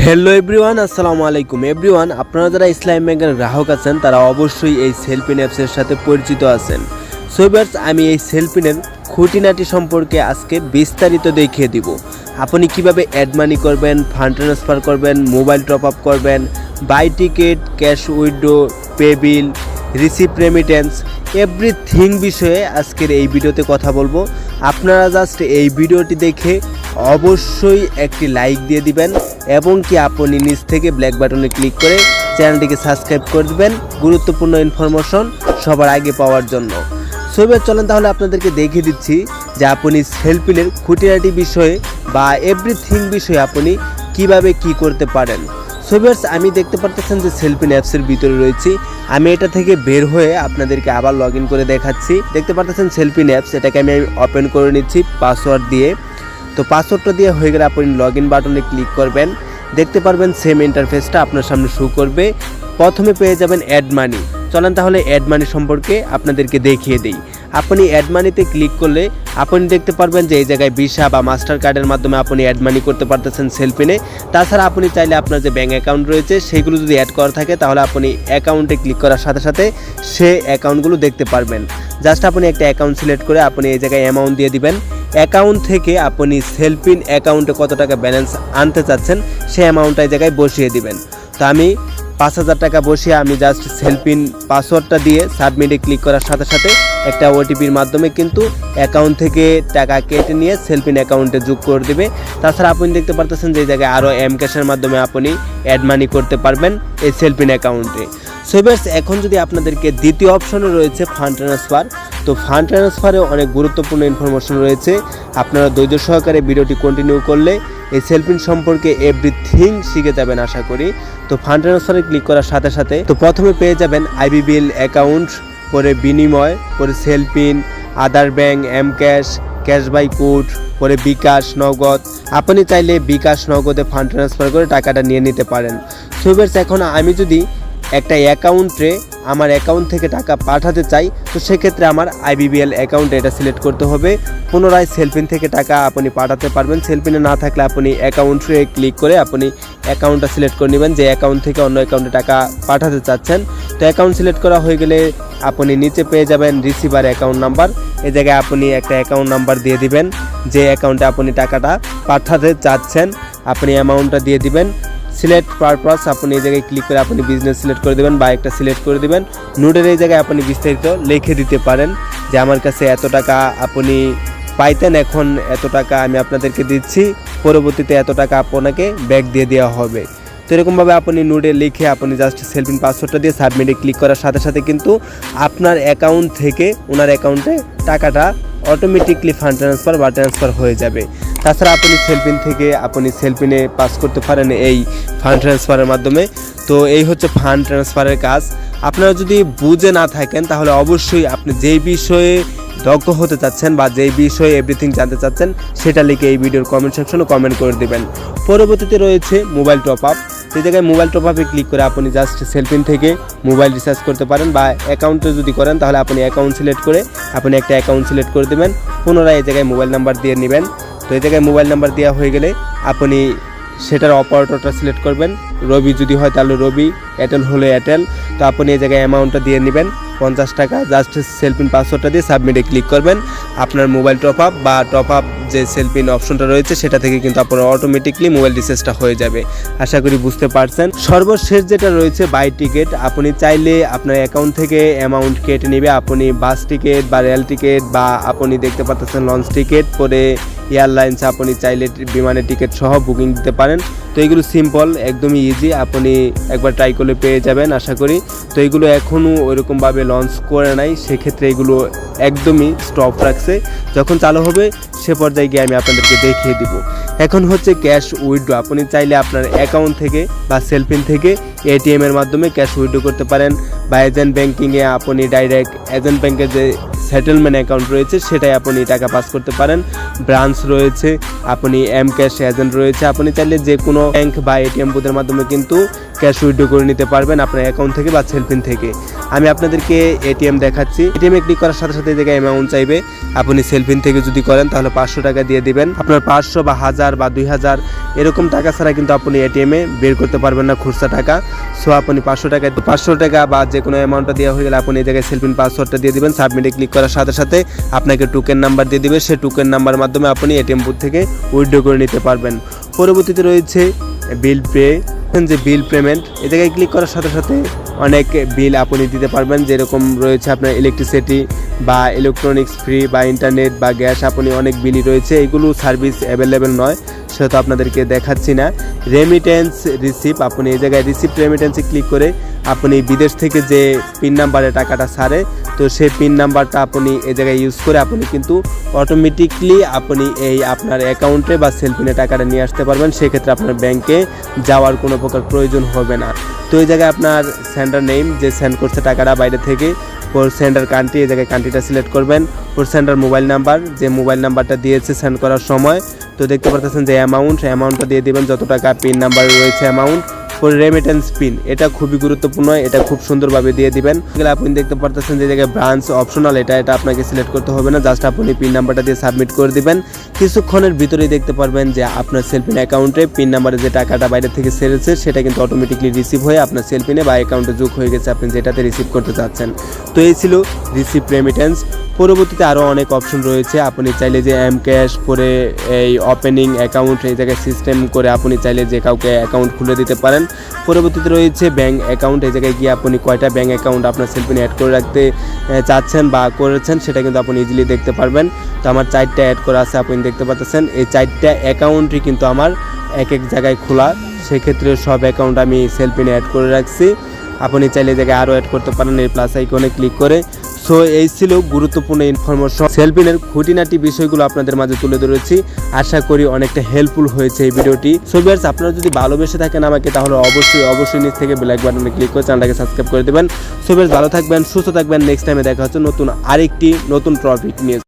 Hello everyone, আসসালামু আলাইকুম everyone. আপনারা যারা ইসলামী ব্যাংকের গ্রাহক আছেন তারা অবশ্যই এই সেলফিন অ্যাপসের সাথে পরিচিত আছেন। সো ভিউয়ার্স, আমি এই সেলফিনের খুঁটিনাটি সম্পর্কে আজকে বিস্তারিত দেখিয়ে দিব। আপনি কিভাবে অ্যাড মানি করবেন, ফান্ড ট্রান্সফার করবেন, মোবাইল টপ আপ করবেন, by ticket, cash withdraw, pay bill, receive remittance, everything বিষয়ে আজকের এই ভিডিওতে কথা বলবো। আপনারা জাস্ট এই ভিডিওটি দেখে অবশ্যই একটি লাইক দিয়ে দিবেন এবং কি আপনি নিচ থেকে ব্ল্যাক বাটনে ক্লিক করে চ্যানেলটিকে সাবস্ক্রাইব করে দেবেন গুরুত্বপূর্ণ ইনফরমেশন সবার আগে পাওয়ার জন্য। সো চলেন তাহলে আপনাদেরকে দেখিয়ে দিচ্ছি যে আপনি সেলফিনের খুঁটিনাটি বিষয়ে বা এভরিথিং বিষয়ে আপনি কিভাবে কি করতে পারেন। সো ভিউয়ার্স, আমি দেখতে পারতেছেন যে সেলফিন অ্যাপসের ভিতরে রয়েছি। আমি এটা থেকে বের হয়ে আপনাদেরকে আবার লগ ইন করে দেখাচ্ছি। দেখতে পারতেছেন সেলফিন অ্যাপস, এটাকে আমি ওপেন করে নিচ্ছি পাসওয়ার্ড দিয়ে। তো পাসওয়ার্ডটা দিয়ে হয়ে গেলে আপনি লগ ইন বাটনে ক্লিক করবেন। দেখতে পারবেন সেম ইন্টারফেসটা আপনার সামনে শো করবে। প্রথমে পেয়ে যাবেন অ্যাড মানি। চলেন তাহলে অ্যাড মানি সম্পর্কে আপনাদেরকে দেখিয়ে দিই। আপনি অ্যাড মানিতে ক্লিক করলে আপনি দেখতে পারবেন যে এই জায়গায় ভিসা বা মাস্টার কার্ডের মাধ্যমে আপনি অ্যাড মানি করতে পারতেছেন সেলফিনে। তাছাড়া আপনি চাইলে আপনার যে ব্যাঙ্ক অ্যাকাউন্ট রয়েছে সেইগুলো যদি অ্যাড করা থাকে তাহলে আপনি অ্যাকাউন্টে ক্লিক করার সাথে সাথে সে অ্যাকাউন্টগুলো দেখতে পারবেন। জাস্ট আপনি একটা অ্যাকাউন্ট সিলেক্ট করে আপনি এই জায়গায় অ্যামাউন্ট দিয়ে দিবেন। অ্যাকাউন্ট থেকে আপনি সেলফিন অ্যাকাউন্টে কত টাকা ব্যালেন্স আনতে চাচ্ছেন সেই অ্যামাউন্টটা এই জায়গায় বসিয়ে দিবেন। তো আমি 5,000 টাকা বসিয়ে আমি জাস্ট সেলফিন পাসওয়ার্ডটা দিয়ে সাবমিটে ক্লিক করার সাথে সাথে একটা ওটিপির মাধ্যমে কিন্তু অ্যাকাউন্ট থেকে টাকা কেটে নিয়ে সেলফিন অ্যাকাউন্টে যোগ করে দেবে। তাছাড়া আপনি দেখতে পারতেছেন যে এই জায়গায় আরও এম ক্যাশের মাধ্যমে আপনি অ্যাড মানি করতে পারবেন এই সেলফিন অ্যাকাউন্টে। সো ভিউয়ার্স, এখন যদি আপনাদেরকে দ্বিতীয় অপশনে রয়েছে ফান্ড ট্রান্সফার। তো ফান্ড ট্রান্সফারে অনেক গুরুত্বপূর্ণ ইনফরমেশন রয়েছে। আপনারা ধৈর্য সহকারে ভিডিওটি কন্টিনিউ করলে এই সেলফিন সম্পর্কে এভরিথিং শিখে যাবেন আশা করি। তো ফান্ড ট্রান্সফারে ক্লিক করার সাথে সাথে তো প্রথমে পেয়ে যাবেন ibbl অ্যাকাউন্ট, পরে বিনিময়, পরে CellFin, other bank, M cash, cash by code, পরে বিকাশ, নগদ। আপনি চাইলে বিকাশ নগদে ফান্ড ট্রান্সফার করে টাকাটা নিয়ে নিতে পারেন। সো ভিউয়ার্স, এখন আমি যদি একটা অ্যাকাউন্টে আমার অ্যাকাউন্ট থেকে টাকা পাঠাতে চাই তো সেক্ষেত্রে আমার ibbl অ্যাকাউন্টে এটা সিলেক্ট করতে হবে। পুনরায় সেলফিন থেকে টাকা আপনি পাঠাতে পারবেন। সেলফিনে না থাকলে আপনি অ্যাকাউন্টে ক্লিক করে আপনি অ্যাকাউন্টটা সিলেক্ট করে নেবেন যে অ্যাকাউন্ট থেকে অন্য অ্যাকাউন্টে টাকা পাঠাতে চাচ্ছেন। তো অ্যাকাউন্ট সিলেক্ট করা হয়ে গেলে আপনি নিচে পেয়ে যাবেন রিসিভার অ্যাকাউন্ট নাম্বার। এই জায়গায় আপনি একটা অ্যাকাউন্ট নাম্বার দিয়ে দিবেন যে অ্যাকাউন্টে আপনি টাকাটা পাঠাতে চাচ্ছেন। আপনি অ্যামাউন্টটা দিয়ে দিবেন। সিলেক্ট পারপাস আপনি এই জায়গায় ক্লিক করে আপনি বিজনেস সিলেক্ট করে দেবেন বা একটা সিলেক্ট করে দেবেন। নোটের এই জায়গায় আপনি বিস্তারিত লিখে দিতে পারেন যে আমার কাছে এত টাকা আপনি পাইতেন, এখন এত টাকা আমি আপনাদেরকে দিচ্ছি, পরবর্তীতে এত টাকা আপনাকে ব্যাক দিয়ে দেওয়া হবে। তো এরকমভাবে আপনি নোটে লিখে আপনি জাস্ট সেলফিন পাসওয়ার্ডটা দিয়ে সাবমিটে ক্লিক করার সাথে সাথে কিন্তু আপনার অ্যাকাউন্ট থেকে ওনার অ্যাকাউন্টে টাকাটা অটোমেটিকলি ফান্ড ট্রান্সফার বা ট্রান্সফার হয়ে যাবে। তাছাড়া আপনি সেলফিন থেকে আপনি সেলফিনে পাস করতে পারেন এই ফান্ড ট্রান্সফারের মাধ্যমে। তো এই হচ্ছে ফান্ড ট্রান্সফারের কাজ। আপনারা যদি বুঝে না থাকেন তাহলে অবশ্যই আপনি যেই বিষয়ে দক্ষ হতে চাচ্ছেন বা যেই বিষয়ে এভরিথিং জানতে চাচ্ছেন সেটা লিখে এই ভিডিওর কমেন্ট সেকশনে কমেন্ট করে দেবেন। পরবর্তীতে রয়েছে মোবাইল টপ আপ। সেই জায়গায় মোবাইল টপ আপে ক্লিক করে আপনি জাস্ট সেলফিন থেকে মোবাইল রিচার্জ করতে পারেন বা অ্যাকাউন্টে যদি করেন তাহলে আপনি অ্যাকাউন্ট সিলেক্ট করে আপনি একটা অ্যাকাউন্ট সিলেক্ট করে দেবেন। পুনরায় এই জায়গায় মোবাইল নাম্বার দিয়ে নেবেন। তো এই জায়গায় মোবাইল নাম্বার দেওয়া হয়ে গেলে আপনি সেটার অপারেটরটা সিলেক্ট করবেন। রবি যদি হয় তাহলে রবি, এয়ারটেল হলে এয়ারটেল। তো আপনি এই জায়গায় অ্যামাউন্টটা দিয়ে নেবেন 50 টাকা। জাস্ট সেলফিন পাসওয়ার্ডটা দিয়ে সাবমিটে ক্লিক করবেন। আপনার মোবাইল টপ আপ বা টপ আপ যে সেলফিন অপশনটা রয়েছে সেটা থেকে কিন্তু আপনার অটোমেটিকলি মোবাইল রিচার্জটা হয়ে যাবে। আশা করি বুঝতে পারছেন। সর্বশেষ যেটা রয়েছে বাই টিকিট। আপনি চাইলে আপনার অ্যাকাউন্ট থেকে অ্যামাউন্ট কেটে নেবে। আপনি বাস টিকিট বা রেল টিকিট বা আপনি দেখতে পাচ্ছেন লঞ্চ টিকিট, পরে এয়ারলাইন্স আপনি চাইলে বিমানের টিকিট সহ বুকিং দিতে পারেন। তো এগুলো সিম্পল, একদমই ইজি, আপনি একবার ট্রাই করলে পেয়ে যাবেন আশা করি। তো এগুলো এখনও ওইরকমভাবে লঞ্চ করে নাই, সেক্ষেত্রে এগুলো একদমই স্টপ রাখছে। যখন চালু হবে সে পর্যায়ে গিয়ে আমি আপনাদেরকে দেখিয়ে দিব। এখন হচ্ছে ক্যাশ উইথড্র। আপনি চাইলে আপনার অ্যাকাউন্ট থেকে বা সেলফিন থেকে এটিএমের মাধ্যমে ক্যাশ উইথড্র করতে পারেন বা এজেন্ট ব্যাঙ্কিংয়ে আপনি ডাইরেক্ট এজেন্ট ব্যাঙ্কের যে সেটেলমেন্ট অ্যাকাউন্ট রয়েছে সেটাই আপনি টাকা পাস করতে পারেন। ব্রাঞ্চ রয়েছে, আপনি এম ক্যাশ এজেন্ট রয়েছে। আপনি চাইলে যে কোনো ব্যাংক বা এটিএম বুথের মাধ্যমে কিন্তু ক্যাশ উইথড্র করে নিতে পারবেন আপনার অ্যাকাউন্ট থেকে বা সেলফিন থেকে। আমি আপনাদেরকে এটিএম দেখাচ্ছি। এটিএমে ক্লিক করার সাথে সাথে এই জায়গায় অ্যামাউন্ট চাইবে। আপনি সেলফিন থেকে যদি করেন তাহলে 500 টাকা দিয়ে দিবেন। আপনার 500 বা 1000 বা 2000 এরকম টাকা ছাড়া কিন্তু আপনি এটিএমে বের করতে পারবেন না খুচরা টাকা। সো আপনি 500 টাকা বা যে কোনো অ্যামাউন্টটা দেওয়া হয়ে গেলে আপনি এই জায়গায় সেলফিন পাসওয়ার্ডটা দিয়ে দিবেন। সাবমিটে ক্লিক করার সাথে সাথে আপনাকে টোকেন নাম্বার দিয়ে দিবে। সেই টোকেন নাম্বারের মাধ্যমে আপনি এটিএম বুথ থেকে উইথড্র করে নিতে পারবেন। পরবর্তীতে রয়েছে বিল পে, যে বিল পেমেন্ট, এই জায়গায় ক্লিক করার সাথে সাথে অনেক বিল আপনি দিতে পারবেন। যেরকম রয়েছে আপনার ইলেকট্রিসিটি বা ইলেকট্রনিক্স ফ্রি বা ইন্টারনেট বা গ্যাস, আপনি অনেক বিলই রয়েছে। এগুলো সার্ভিস অ্যাভেলেবেল নয়, সেটা আপনাদেরকে দেখাচ্ছি না। রেমিটেন্স রিসিভ, আপনি এই জায়গায় রিসিভ রেমিটেন্সে ক্লিক করে আপনি বিদেশ থেকে যে পিন নাম্বারে টাকাটা ছাড়ে, তো সেই পিন নাম্বারটা আপনি এই জায়গায় ইউজ করে আপনি কিন্তু অটোমেটিকলি আপনি এই আপনার অ্যাকাউন্টে বা সেলফিনে টাকাটা নিয়ে আসতে পারবেন। সেক্ষেত্রে আপনার ব্যাংকে যাওয়ার কোনো প্রকার প্রয়োজন হবে না। তো এই জায়গায় আপনার সেন্ডার নেম, যে সেন্ড করছে টাকাটা বাইরে থেকে, ফর সেন্ডার কান্ট্রি, এই জায়গায় কান্ট্রিটা সিলেক্ট করবেন। ফর সেন্ডার মোবাইল নাম্বার, যে মোবাইল নাম্বারটা দিয়েছে সেন্ড করার সময়, তো দেখতে পাচ্ছেন যে অ্যামাউন্টটা দিয়ে দেবেন, যত টাকা পিন নাম্বার রয়েছে অ্যামাউন্ট। ফর রেমিটেন্স পিন, এটা খুবই গুরুত্বপূর্ণ, এটা খুব সুন্দরভাবে দিয়ে দিবেন। আপনি দেখতে পাচ্ছেন যে জায়গায় ব্রাঞ্চ অপশনাল, এটা আপনাকে সিলেক্ট করতে হবে না, জাস্ট আপনি পিন নাম্বারটা দিয়ে সাবমিট করে দিবেন। কিছুক্ষণের ভিতরেই দেখতে পারবেন যে আপনার সেলফিন অ্যাকাউন্টে পিন নাম্বারে যে টাকাটা বাইরে থেকে ছেড়েছে সেটা কিন্তু অটোমেটিকলি রিসিভ হয়ে আপনার সেলফিনে বা অ্যাকাউন্টে যোগ হয়ে গেছে, আপনি যেটাতে রিসিভ করতে চাচ্ছেন। তো এই ছিল রিসিভ রেমিটেন্স। পরবর্তীতে আরও অনেক অপশন রয়েছে। আপনি চাইলে যে এম ক্যাশ করে এই ওপেনিং অ্যাকাউন্ট, এই জায়গায় সিস্টেম করে আপনি চাইলে যে কাউকে অ্যাকাউন্ট খুলে দিতে পারেন। পরবর্তীতে রয়েছে ব্যাঙ্ক অ্যাকাউন্ট, এই জায়গায় গিয়ে আপনি কয়টা ব্যাঙ্ক অ্যাকাউন্ট আপনার সেলফিনে অ্যাড করে রাখতে চাচ্ছেন বা করেছেন সেটা কিন্তু আপনি ইজিলি দেখতে পারবেন। তো আমার 4টা অ্যাড করা আছে, আপনি দেখতে পাচ্ছেন। এই 4টা অ্যাকাউন্টই কিন্তু আমার এক জায়গায় খোলা, সেক্ষেত্রে সব অ্যাকাউন্ট আমি সেলফিনে অ্যাড করে রাখছি। আপনি চাইলে এই জায়গায় আরও অ্যাড করতে পারেন এই প্লাস আইকনে ক্লিক করে। সো এই ছিল গুরুত্বপূর্ণ ইনফরমেশন, সেলফিনের খুঁটিনাটি বিষয়গুলো আপনাদের মাঝে তুলে ধরেছি। আশা করি অনেকটা হেল্পফুল হয়েছে এই ভিডিওটি। সো ভিউয়ার্স, আপনারা যদি ভালোবেসে থাকেন আমাকে, তাহলে অবশ্যই নিচ থেকে বেল আইকন বাটনে ক্লিক করে চ্যানেলটাকে সাবস্ক্রাইব করে দেবেন। সো ভিউয়ার্স, ভালো থাকবেন, সুস্থ থাকবেন। নেক্সট টাইমে দেখা হচ্ছে নতুন আরেকটি টপিক নিয়ে।